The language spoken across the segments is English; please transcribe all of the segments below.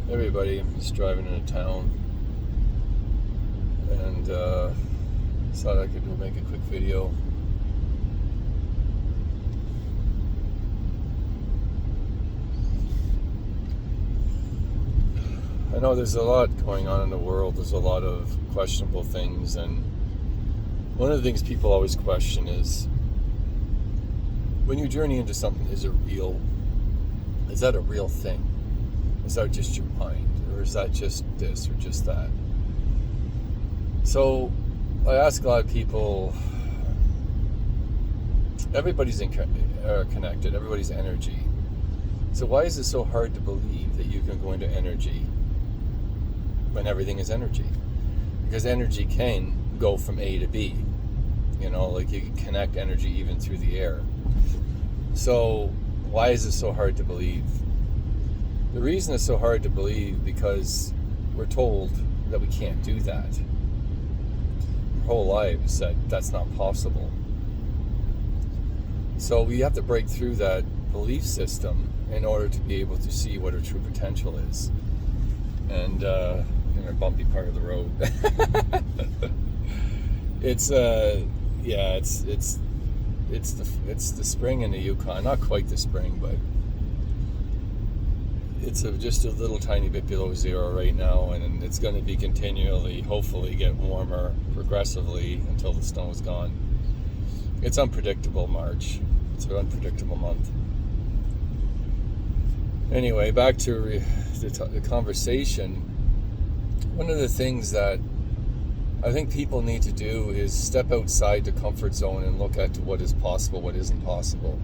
Everybody, I'm just driving into town and thought I could make a quick video. I know there's a lot going on in the world. There's a lot of questionable things, and one of the things people always question is, when you journey into something, is that a real thing? Is that just your mind? Or is that just this or just that? So I ask a lot of people, everybody's connected, everybody's energy. So why is it so hard to believe that you can go into energy when everything is energy? Because energy can go from A to B. You know, like you can connect energy even through the air. So why is it so hard to believe? The reason it's so hard to believe because we're told that we can't do that. Our whole lives that's not possible. So we have to break through that belief system in order to be able to see what our true potential is. And in a bumpy part of the road. It's the spring in the Yukon. Not quite the spring, but it's just a little tiny bit below zero right now, and it's going to be continually, hopefully, get warmer progressively until the snow is gone. It's unpredictable, March. It's an unpredictable month. Anyway, back to the conversation. One of the things that I think people need to do is step outside the comfort zone and look at what is possible, what isn't possible.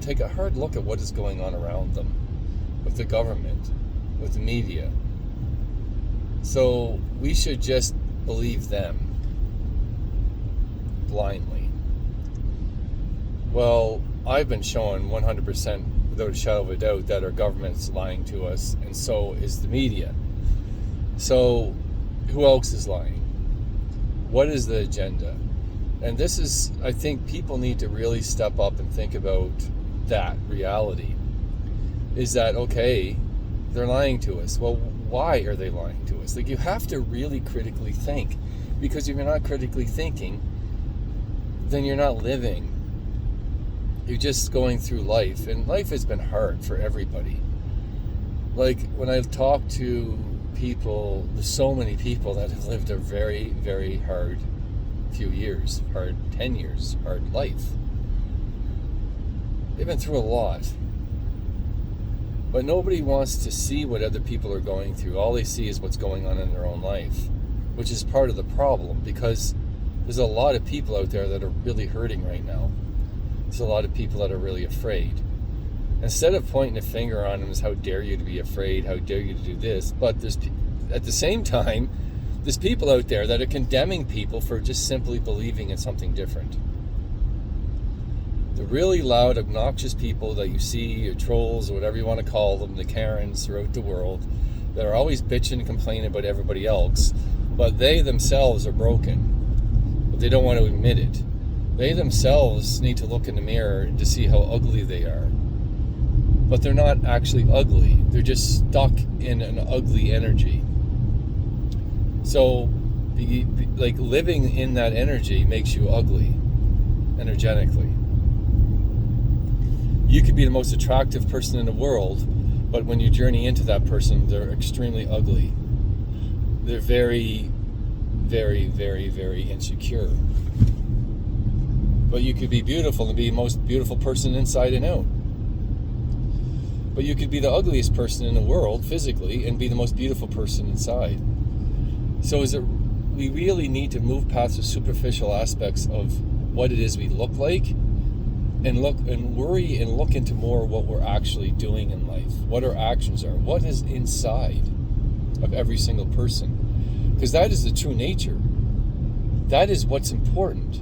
Take a hard look at what is going on around them, with the government, with the media. So we should just believe them blindly. Well, I've been shown 100% without a shadow of a doubt that our government's lying to us, and so is the media. So who else is lying? What is the agenda? And this is, I think people need to really step up and think about that reality. Is that, okay, they're lying to us. Well, why are they lying to us? Like, you have to really critically think. Because if you're not critically thinking, then you're not living. You're just going through life. And life has been hard for everybody. Like, when I've talked to people, there's so many people that have lived a very, very hard few years, hard 10 years, hard life. They've been through a lot. But nobody wants to see what other people are going through. All they see is what's going on in their own life, which is part of the problem, because there's a lot of people out there that are really hurting right now. There's a lot of people that are really afraid. Instead of pointing a finger on them as how dare you to be afraid, how dare you to do this, but there's at the same time, there's people out there that are condemning people for just simply believing in something different. The really loud, obnoxious people that you see, or trolls, or whatever you want to call them, the Karens throughout the world, that are always bitching and complaining about everybody else, but they themselves are broken, but they don't want to admit it. They themselves need to look in the mirror to see how ugly they are. But they're not actually ugly. They're just stuck in an ugly energy. So, like, living in that energy makes you ugly, energetically. You could be the most attractive person in the world, but when you journey into that person, they're extremely ugly. They're very, very, very, very insecure. But you could be beautiful and be the most beautiful person inside and out. But you could be the ugliest person in the world physically and be the most beautiful person inside. So we really need to move past the superficial aspects of what it is we look like, and worry and look into more what we're actually doing in life, what our actions are, what is inside of every single person. Because that is the true nature. That is what's important.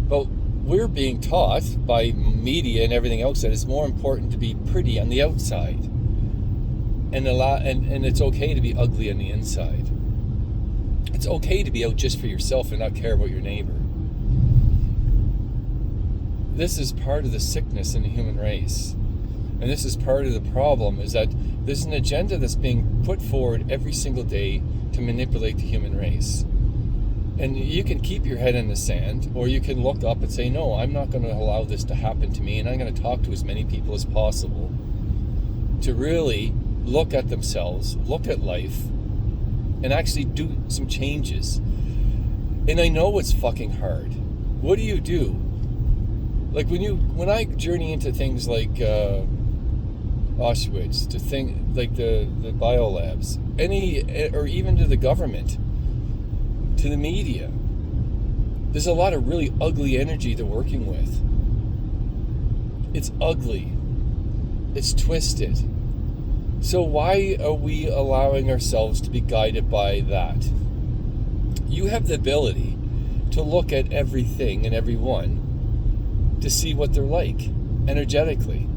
But we're being taught by media and everything else that it's more important to be pretty on the outside. And it's okay to be ugly on the inside. It's okay to be out just for yourself and not care about your neighbor. This is part of the sickness in the human race. And this is part of the problem, is that there's an agenda that's being put forward every single day to manipulate the human race. And you can keep your head in the sand, or you can look up and say, no, I'm not going to allow this to happen to me, and I'm going to talk to as many people as possible to really look at themselves, look at life, and actually do some changes. And I know it's fucking hard. What do you do? Like when I journey into things like Auschwitz, to think like the Biolabs, or even to the government, to the media, there's a lot of really ugly energy they're working with. It's ugly. It's twisted. So why are we allowing ourselves to be guided by that? You have the ability to look at everything and everyone to see what they're like energetically.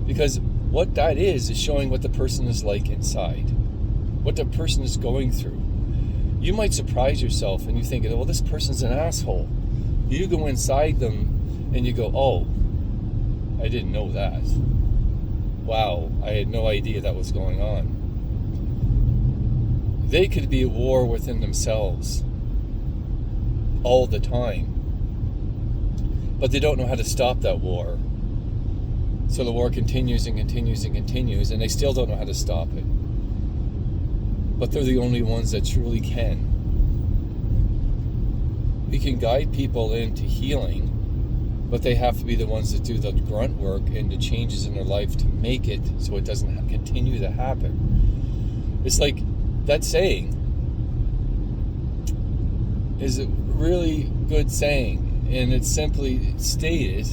Because what that is showing what the person is like inside, what the person is going through. You might surprise yourself and you think, well, this person's an asshole. You go inside them and you go, oh, I didn't know that. Wow, I had no idea that was going on. They could be at war within themselves all the time. But they don't know how to stop that war. So the war continues and continues and continues, and they still don't know how to stop it. But they're the only ones that truly can. We can guide people into healing, but they have to be the ones that do the grunt work and the changes in their life to make it so it doesn't continue to happen. It's like that saying is a really good saying, and it's simply stated,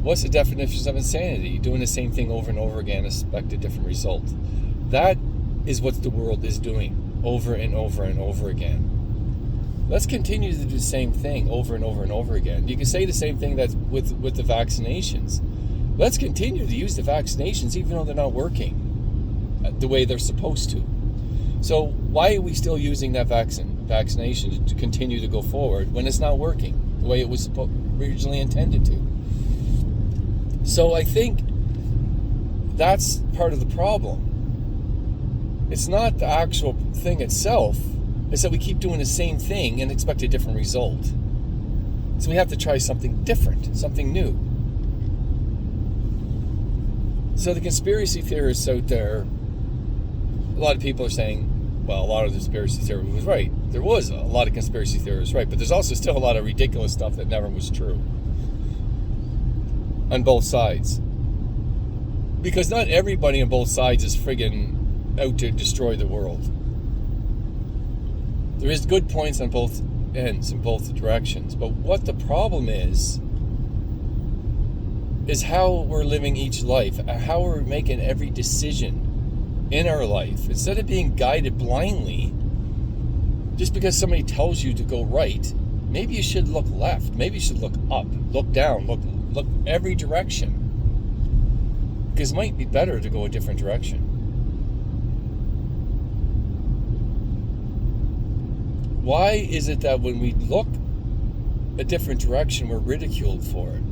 what's the definition of insanity? Doing the same thing over and over again, expect a different result. That is what the world is doing over and over and over again. Let's continue to do the same thing over and over and over again. You can say the same thing that's with the vaccinations. Let's continue to use the vaccinations even though they're not working the way they're supposed to. So why are we still using that vaccination to continue to go forward when it's not working the way it was originally intended to? So I think that's part of the problem. It's not the actual thing itself. It's that we keep doing the same thing and expect a different result. So we have to try something different, something new. So the conspiracy theorists out there, a lot of people are saying, well, a lot of the conspiracy theory was right. There was a lot of conspiracy theories right, but there's also still a lot of ridiculous stuff that never was true. On both sides. Because not everybody on both sides is friggin' out to destroy the world. There is good points on both ends, in both directions. But what the problem is how we're living each life, how we're making every decision in our life. Instead of being guided blindly, just because somebody tells you to go right, maybe you should look left, maybe you should look up, look down, look every direction. Because it might be better to go a different direction. Why is it that when we look a different direction, we're ridiculed for it?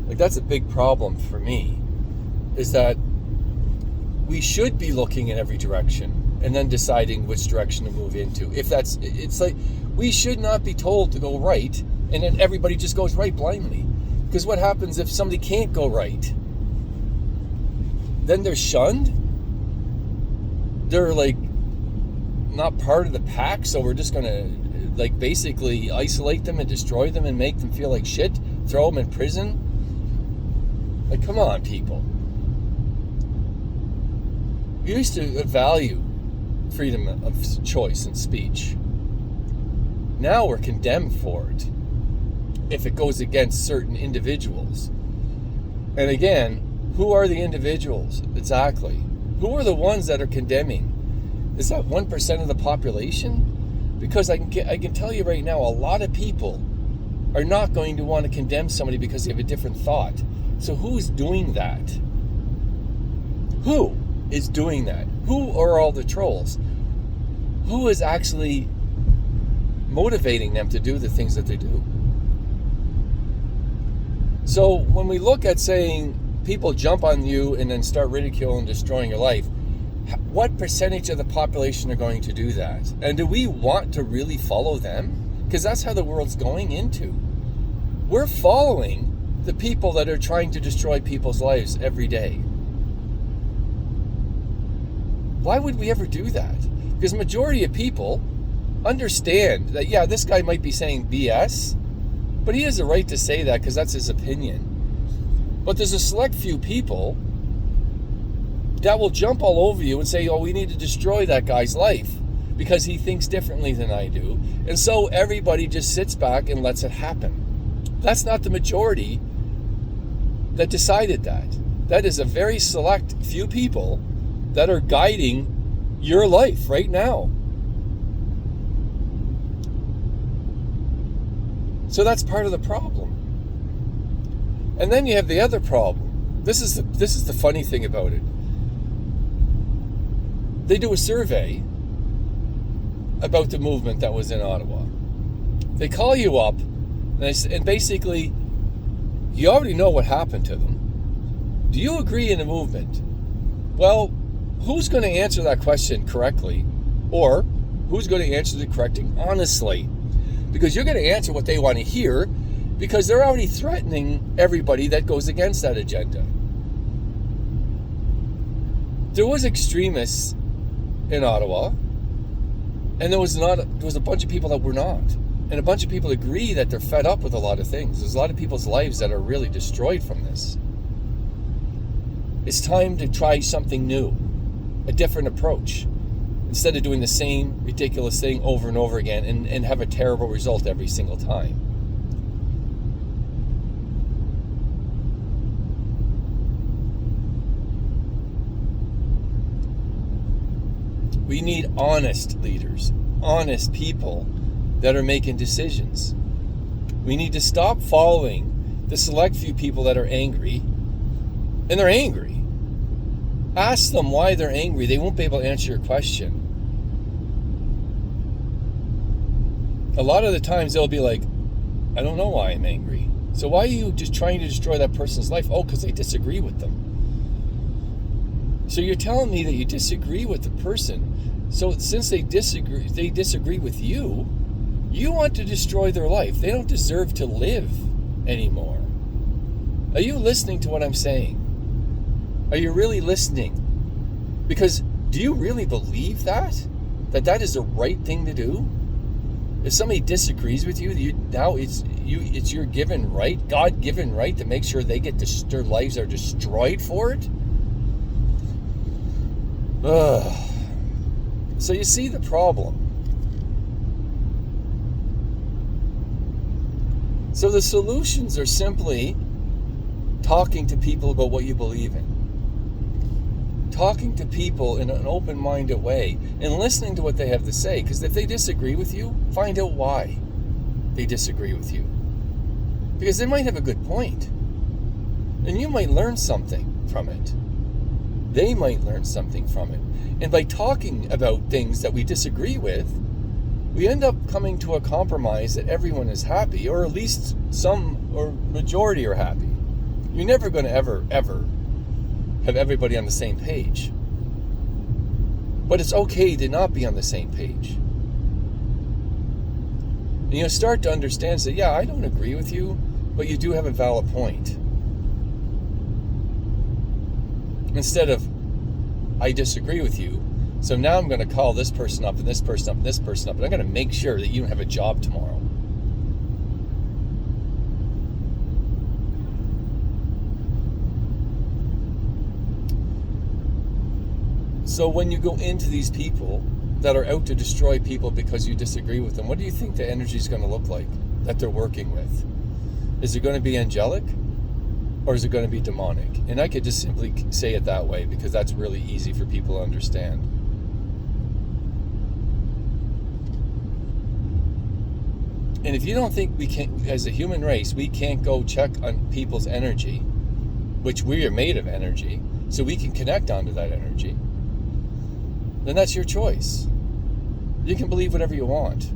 Like, that's a big problem for me, is that we should be looking in every direction and then deciding which direction to move into. It's like, we should not be told to go right and then everybody just goes right blindly. Because what happens if somebody can't go right? Then they're shunned? They're like not part of the pack, so we're just gonna like basically isolate them and destroy them and make them feel like shit, throw them in prison. Like, come on, people. We used to value freedom of choice and speech. Now we're condemned for it if it goes against certain individuals. And again, who are the individuals exactly? Who are the ones that are condemning? Is that 1% of the population? Because I can tell you right now, a lot of people are not going to want to condemn somebody because they have a different thought. So who's doing that? Who is doing that? Who are all the trolls? Who is actually motivating them to do the things that they do? So when we look at saying people jump on you and then start ridiculing and destroying your life, what percentage of the population are going to do that? And do we want to really follow them? Because that's how the world's going into. We're following the people that are trying to destroy people's lives every day. Why would we ever do that? Because the majority of people understand that, yeah, this guy might be saying BS, but he has a right to say that because that's his opinion. But there's a select few people that will jump all over you and say, oh, we need to destroy that guy's life because he thinks differently than I do. And so everybody just sits back and lets it happen. That's not the majority that decided that. That is a very select few people that are guiding your life right now. So that's part of the problem. And then you have the other problem. This is the funny thing about it. They do a survey about the movement that was in Ottawa. They call you up, and basically, you already know what happened to them. Do you agree in the movement? Well, who's going to answer that question correctly? Or who's going to answer the correcting honestly? Because you're going to answer what they want to hear, because they're already threatening everybody that goes against that agenda. There was extremists in Ottawa, and there was a bunch of people that were not. And a bunch of people agree that they're fed up with a lot of things. There's a lot of people's lives that are really destroyed from this. It's time to try something new, a different approach, instead of doing the same ridiculous thing over and over again and have a terrible result every single time. We need honest leaders, honest people that are making decisions. We need to stop following the select few people that are angry, and they're angry. Ask them why they're angry. They won't be able to answer your question. A lot of the times they'll be like, I don't know why I'm angry. So why are you just trying to destroy that person's life? Oh, because I disagree with them. So you're telling me that you disagree with the person. So since they disagree with you, you want to destroy their life. They don't deserve to live anymore. Are you listening to what I'm saying? Are you really listening? Because do you really believe that is the right thing to do? If somebody disagrees with you, now it's your given right, God-given right, to make sure they get their lives are destroyed for it? So you see the problem. So the solutions are simply talking to people about what you believe in. Talking to people in an open-minded way and listening to what they have to say. Because if they disagree with you, find out why they disagree with you. Because they might have a good point. And you might learn something from it. They might learn something from it. And by talking about things that we disagree with, we end up coming to a compromise that everyone is happy, or at least some or majority are happy. You're never going to ever have everybody on the same page. But it's okay to not be on the same page. And you'll start to understand, say, yeah, I don't agree with you, but you do have a valid point. Instead of, I disagree with you, so now I'm going to call this person up and this person up and this person up, and I'm going to make sure that you don't have a job tomorrow. So when you go into these people that are out to destroy people because you disagree with them, what do you think the energy is going to look like that they're working with? Is it going to be angelic? Or is it going to be demonic? And I could just simply say it that way because that's really easy for people to understand. And if you don't think we can, as a human race, we can't go check on people's energy, which we are made of energy, so we can connect onto that energy, then that's your choice. You can believe whatever you want.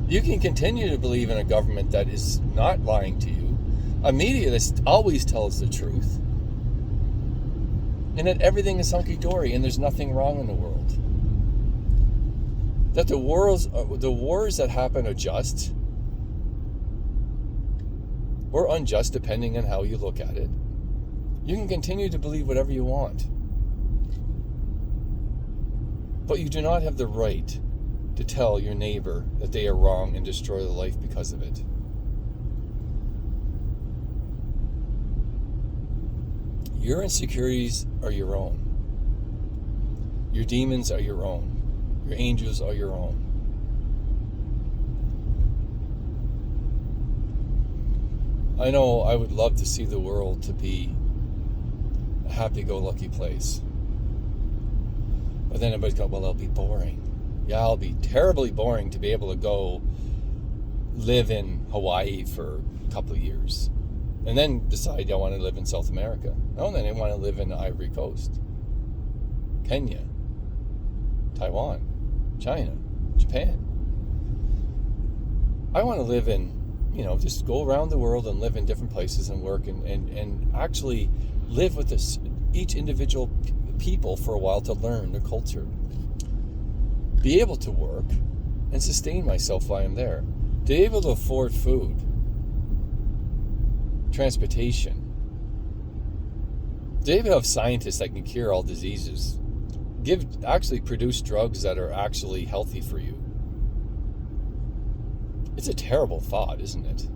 You can continue to believe in a government that is not lying to you, A media that always tells the truth, and that everything is hunky-dory and there's nothing wrong in the world. That the wars that happen are just or unjust, depending on how you look at it. You can continue to believe whatever you want, but you do not have the right to tell your neighbor that they are wrong and destroy their life because of it. Your insecurities are your own. Your demons are your own. Your angels are your own. I know I would love to see the world to be a happy-go-lucky place. But then everybody's going, well, it'll be boring. Yeah, it'll be terribly boring to be able to go live in Hawaii for a couple of years. And then decide I want to live in South America. No, then I want to live in the Ivory Coast, Kenya, Taiwan, China, Japan. I want to live in, just go around the world and live in different places and work and actually live with each individual people for a while to learn their culture. Be able to work and sustain myself while I'm there. To be able to afford food, transportation. They even have scientists that can cure all diseases. Actually produce drugs that are actually healthy for you. It's a terrible thought, isn't it?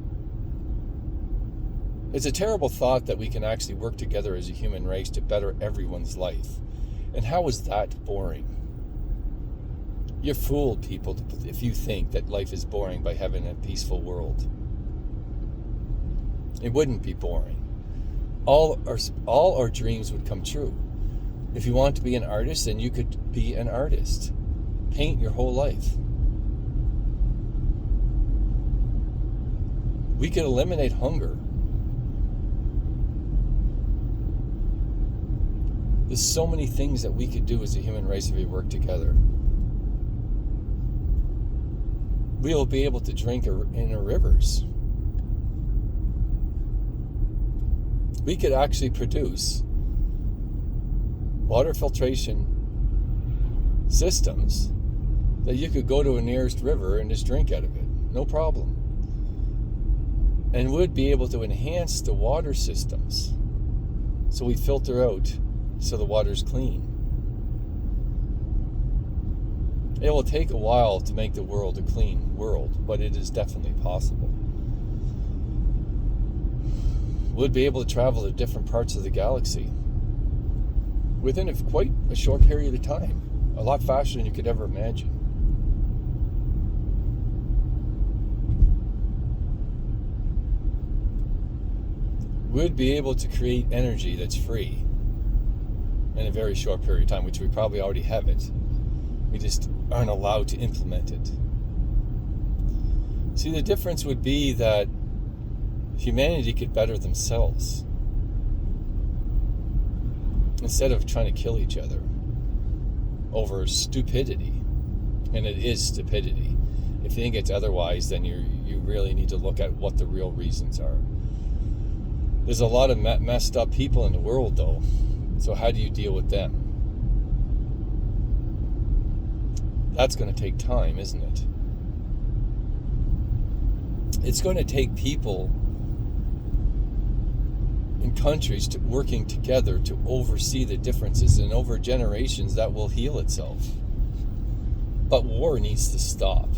It's a terrible thought that we can actually work together as a human race to better everyone's life. And how is that boring? You're fooled, people, if you think that life is boring by having a peaceful world. It wouldn't be boring. All our dreams would come true. If you want to be an artist, then you could be an artist. Paint your whole life. We could eliminate hunger. There's so many things that we could do as a human race if we work together. We'll be able to drink in our rivers. We could actually produce water filtration systems that you could go to a nearest river and just drink out of it. No problem. And would be able to enhance the water systems so we filter out so the water's clean. It will take a while to make the world a clean world, but it is definitely possible. Would be able to travel to different parts of the galaxy within quite a short period of time, a lot faster than you could ever imagine. Would be able to create energy that's free in a very short period of time, which we probably already have it. We just aren't allowed to implement it. See, the difference would be that humanity could better themselves instead of trying to kill each other over stupidity. And it is stupidity. If you think it's otherwise, then you really need to look at what the real reasons are. There's a lot of messed up people in the world, though. So how do you deal with them? That's going to take time, isn't it? It's going to take people in countries working together to oversee the differences, and over generations that will heal itself. But war needs to stop.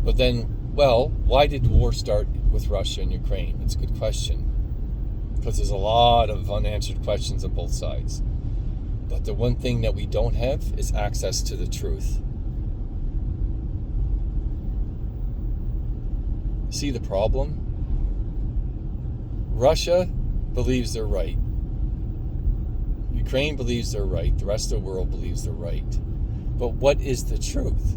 But then, why did war start with Russia and Ukraine? It's a good question. Because there's a lot of unanswered questions on both sides. But the one thing that we don't have is access to the truth. See the problem? Russia believes they're right. Ukraine believes they're right. The rest of the world believes they're right. But what is the truth?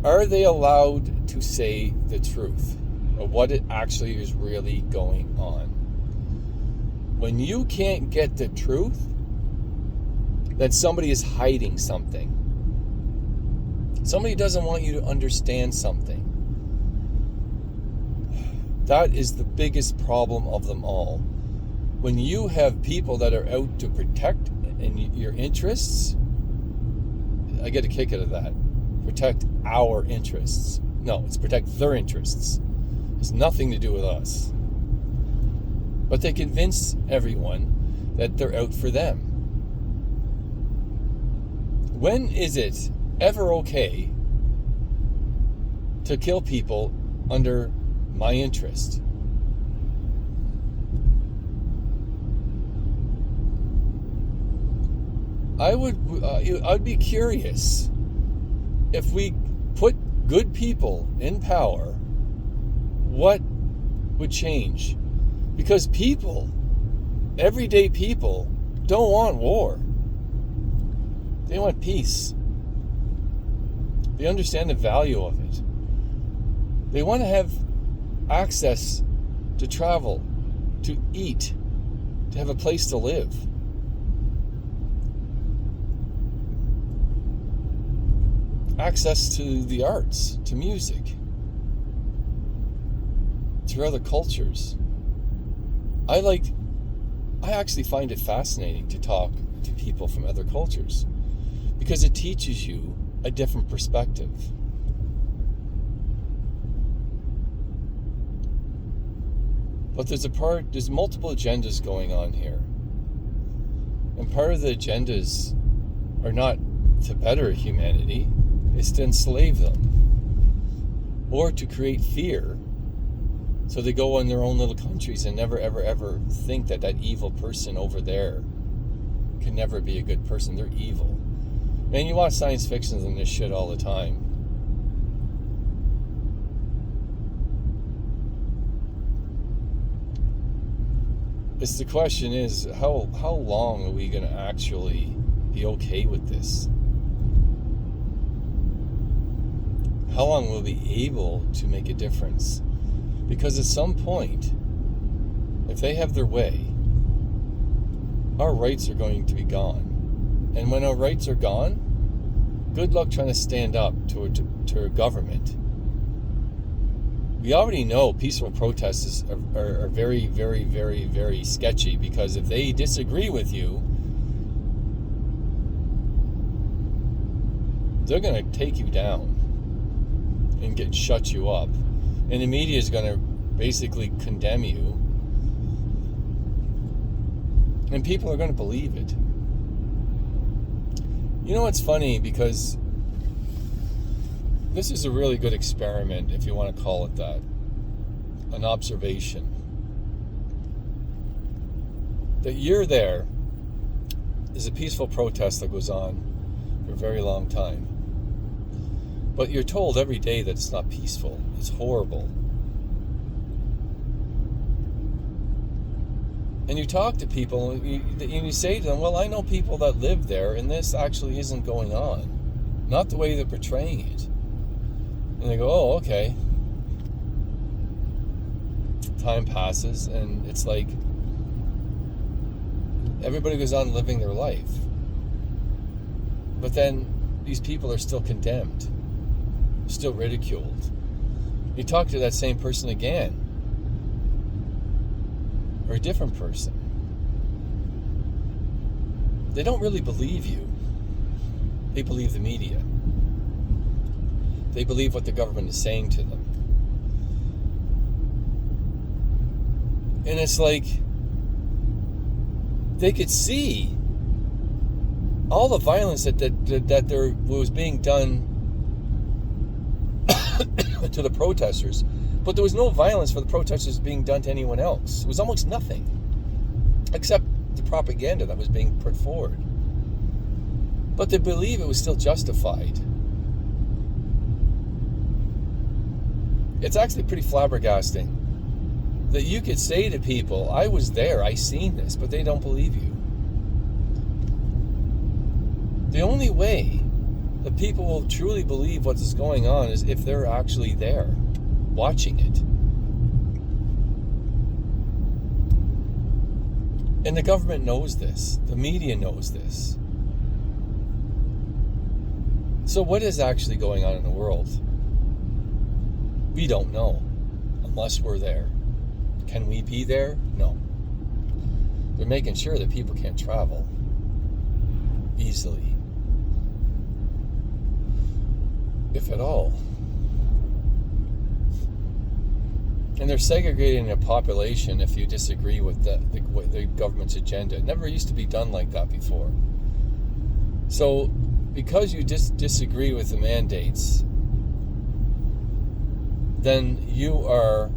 Are they allowed to say the truth? Or what it actually is really going on? When you can't get the truth, then somebody is hiding something. Somebody doesn't want you to understand something. That is the biggest problem of them all. When you have people that are out to protect your interests, I get a kick out of that. Protect our interests. No, it's protect their interests. It has nothing to do with us. But they convince everyone that they're out for them. When is it ever okay to kill people under my interest? I'd be curious if we put good people in power, what would change? Because people, everyday people, don't want war. They want peace. They understand the value of it. They want to have access to travel, to eat, to have a place to live. Access to the arts, to music, to other cultures. I actually find it fascinating to talk to people from other cultures because it teaches you a different perspective. But there's multiple agendas going on here. And part of the agendas are not to better humanity, it's to enslave them. Or to create fear, so they go in their own little countries and never, ever, ever think that evil person over there can never be a good person. They're evil. Man, you watch science fiction and this shit all the time. The question is, how long are we going to actually be okay with this? How long will we be able to make a difference? Because at some point, if they have their way, our rights are going to be gone. And when our rights are gone, good luck trying to stand up to a government. We already know peaceful protests are very, very, very, very sketchy, because if they disagree with you, they're going to take you down and shut you up. And the media is going to basically condemn you. And people are going to believe it. You know what's funny? Because this is a really good experiment, if you want to call it that. An observation. That you're there is a peaceful protest that goes on for a very long time. But you're told every day that it's not peaceful. It's horrible. And you talk to people and you say to them, well, I know people that live there and this actually isn't going on. Not the way they're portraying it. And they go, oh, okay. Time passes and it's like everybody goes on living their life. But then these people are still condemned, still ridiculed. You talk to that same person again, or a different person. They don't really believe you. They believe the media. They believe what the government is saying to them. And it's like they could see all the violence that there was being done to the protesters, but there was no violence for the protesters being done to anyone else. It was almost nothing, except the propaganda that was being put forward. But they believe it was still justified. It's actually pretty flabbergasting that you could say to people, I was there, I seen this, but they don't believe you. The only way that people will truly believe what is going on is if they're actually there, watching it. And the government knows this. The media knows this. So what is actually going on in the world? We don't know, unless we're there. Can we be there? No. They're making sure that people can't travel easily, if at all. And they're segregating a population if you disagree with the government's agenda. It never used to be done like that before. So, because you disagree with the mandates, then you are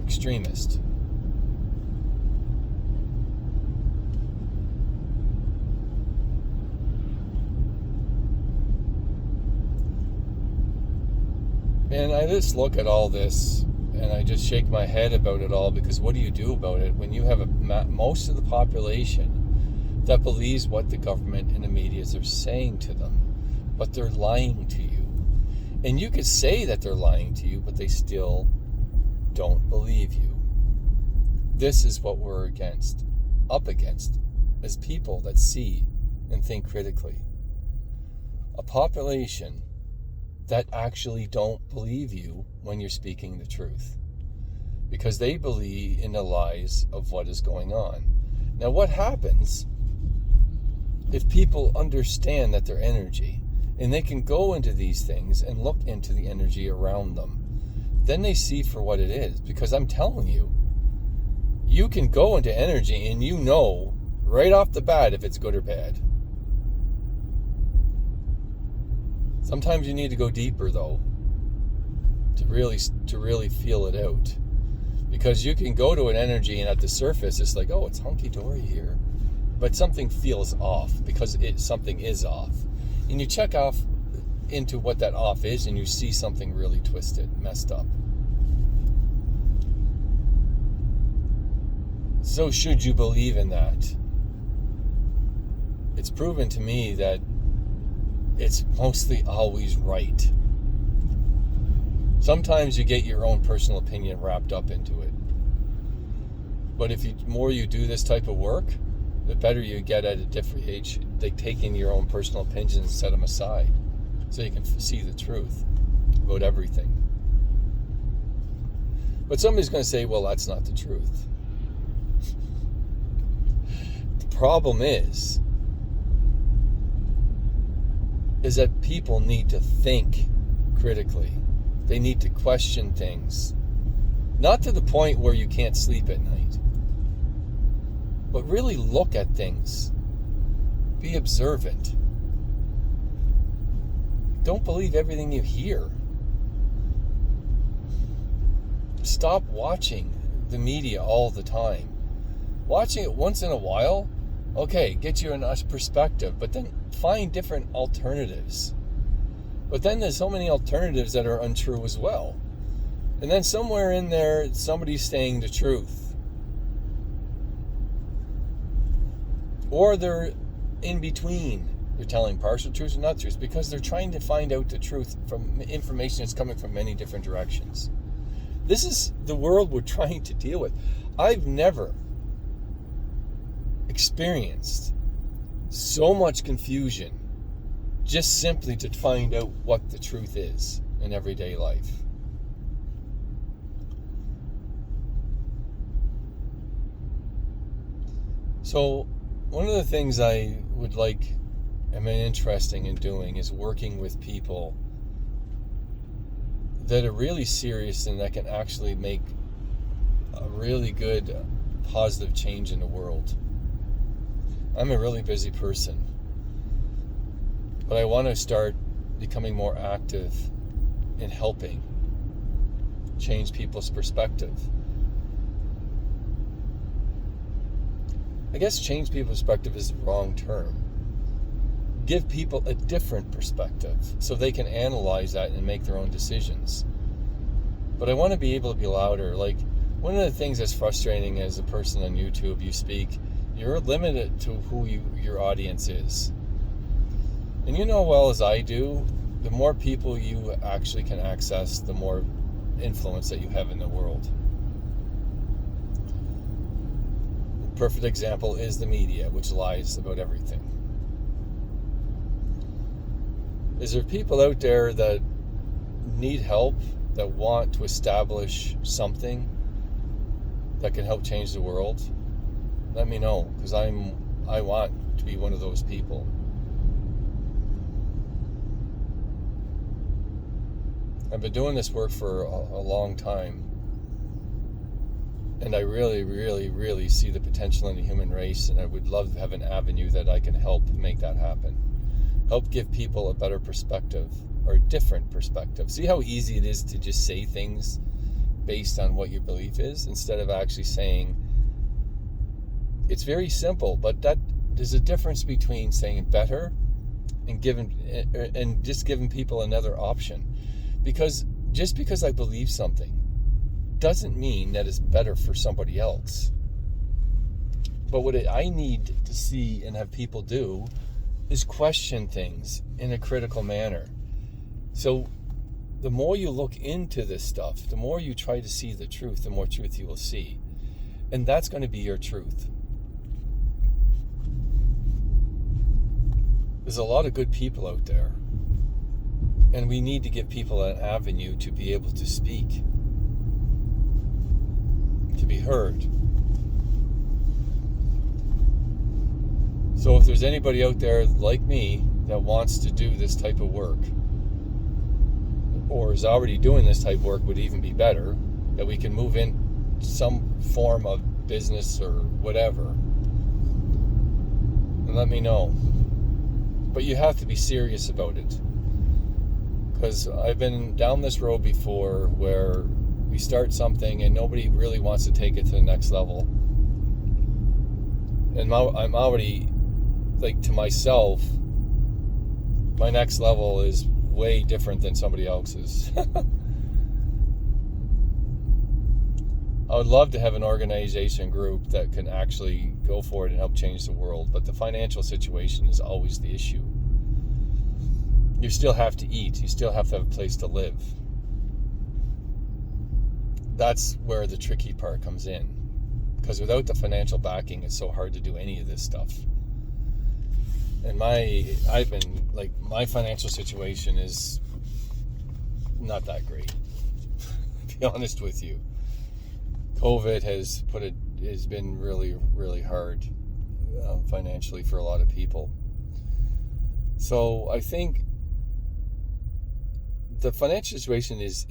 extremist. And I just look at all this and I just shake my head about it all, because what do you do about it when you have most of the population that believes what the government and the media are saying to them, but they're lying to you? And you could say that they're lying to you, but they still don't believe you. This is what we're up against, as people that see and think critically. A population that actually don't believe you when you're speaking the truth, because they believe in the lies of what is going on. Now, what happens if people understand that they're energy, and they can go into these things and look into the energy around them? Then they see for what it is, because I'm telling you, you can go into energy and you know right off the bat if it's good or bad. Sometimes you need to go deeper, though, to really feel it out. Because you can go to an energy and at the surface it's like, oh, it's hunky-dory here. But something feels off, because something is off. And you check off into what that off is and you see something really twisted, messed up. So should you believe in that? It's proven to me that it's mostly always right. Sometimes you get your own personal opinion wrapped up into it. But if the more you do this type of work, the better you get at a different age, like taking your own personal opinions and set them aside so you can see the truth about everything. But somebody's going to say, well, that's not the truth. The problem is that people need to think critically. They need to question things. Not to the point where you can't sleep at night, but really look at things. Be observant. Don't believe everything you hear. Stop watching the media all the time. Watching it once in a while, okay, get you a perspective, but then find different alternatives. But then there's so many alternatives that are untrue as well. And then somewhere in there, somebody's saying the truth. Or they're in between. They're telling partial truths and not truths, because they're trying to find out the truth from information that's coming from many different directions. This is the world we're trying to deal with. I've never experienced so much confusion just simply to find out what the truth is in everyday life. So one of the things I would like, am interested in doing, is working with people that are really serious and that can actually make a really good positive change in the world. I'm a really busy person, but I want to start becoming more active in helping change people's perspective. I guess change people's perspective is the wrong term. Give people a different perspective so they can analyze that and make their own decisions. But I want to be able to be louder. Like, one of the things that's frustrating as a person on YouTube, you speak, you're limited to who your audience is. And you know well as I do, the more people you actually can access, the more influence that you have in the world. A perfect example is the media, which lies about everything. Is there people out there that need help, that want to establish something that can help change the world, let me know, because I want to be one of those people. I've been doing this work for a long time, and I really, really, really see the potential in the human race, and I would love to have an avenue that I can help make that happen. Help give people a better perspective, or a different perspective. See how easy it is to just say things based on what your belief is, instead of actually saying, it's very simple, but that there's a difference between saying better and just giving people another option. Because just because I believe something doesn't mean that it's better for somebody else. But what I need to see and have people do is question things in a critical manner. So the more you look into this stuff, the more you try to see the truth, the more truth you will see. And that's going to be your truth. There's a lot of good people out there. And we need to give people an avenue to be able to speak, to be heard. So if there's anybody out there like me that wants to do this type of work, or is already doing this type of work, would even be better, that we can move in some form of business or whatever, and let me know. But you have to be serious about it. Because I've been down this road before where we start something and nobody really wants to take it to the next level. And I'm already, like, to myself, my next level is way different than somebody else's. I would love to have an organization group that can actually go for it and help change the world, but the financial situation is always the issue. You still have to eat. You still have to have a place to live. That's where the tricky part comes in. Because without the financial backing, it's so hard to do any of this stuff. And my financial situation is not that great, to be honest with you. COVID has been really, really hard financially for a lot of people. So I think the financial situation is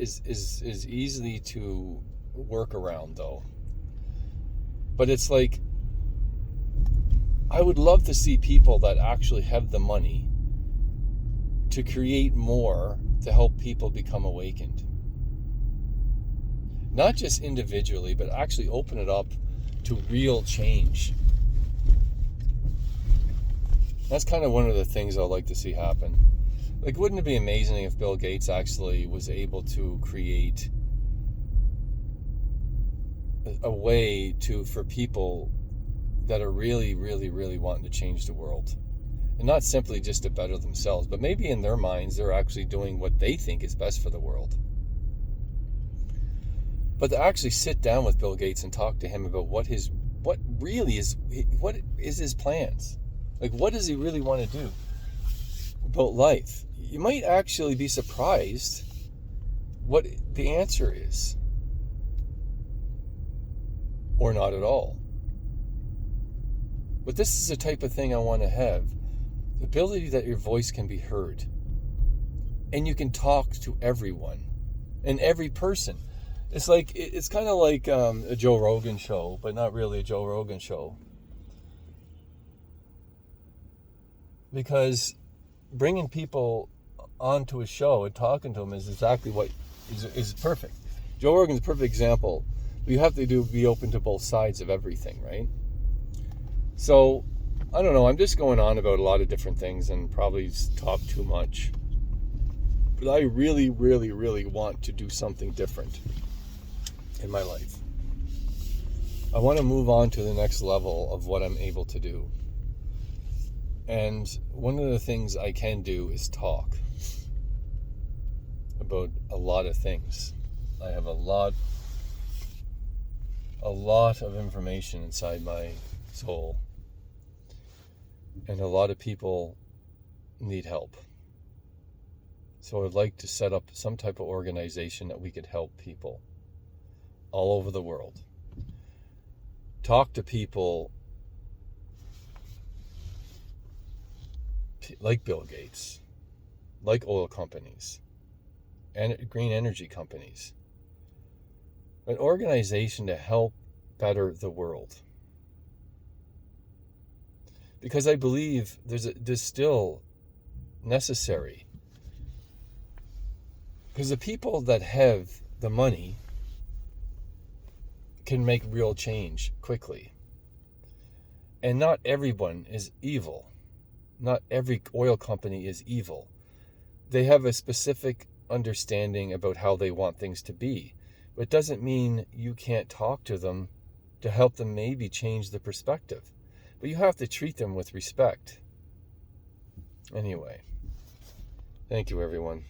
easily to work around, though. But it's like, I would love to see people that actually have the money to create more to help people become awakened. Not just individually, but actually open it up to real change. That's kind of one of the things I'd like to see happen. Like, wouldn't it be amazing if Bill Gates actually was able to create a way for people that are really, really, really wanting to change the world? And not simply just to better themselves, but maybe in their minds they're actually doing what they think is best for the world. But to actually sit down with Bill Gates and talk to him about what is his plans? Like, what does he really want to do about life? You might actually be surprised what the answer is. Or not at all. But this is the type of thing I want to have. The ability that your voice can be heard. And you can talk to everyone. And every person. It's kind of like a Joe Rogan show, but not really a Joe Rogan show. Because bringing people onto a show and talking to them is exactly what is perfect. Joe Rogan's a perfect example. You have to be open to both sides of everything, right? So, I don't know, I'm just going on about a lot of different things and probably talk too much. But I really, really, really want to do something different in my life. I want to move on to the next level of what I'm able to do. And one of the things I can do is talk about a lot of things. I have a lot of information inside my soul. And a lot of people need help. So I'd like to set up some type of organization that we could help people all over the world. talk to people like Bill Gates, like oil companies, and green energy companies, an organization to help better the world. Because I believe there's still necessary. Because the people that have the money can make real change quickly. And not everyone is evil. Not every oil company is evil. They have a specific understanding about how they want things to be. But it doesn't mean you can't talk to them to help them maybe change the perspective. But you have to treat them with respect. Anyway, thank you, everyone.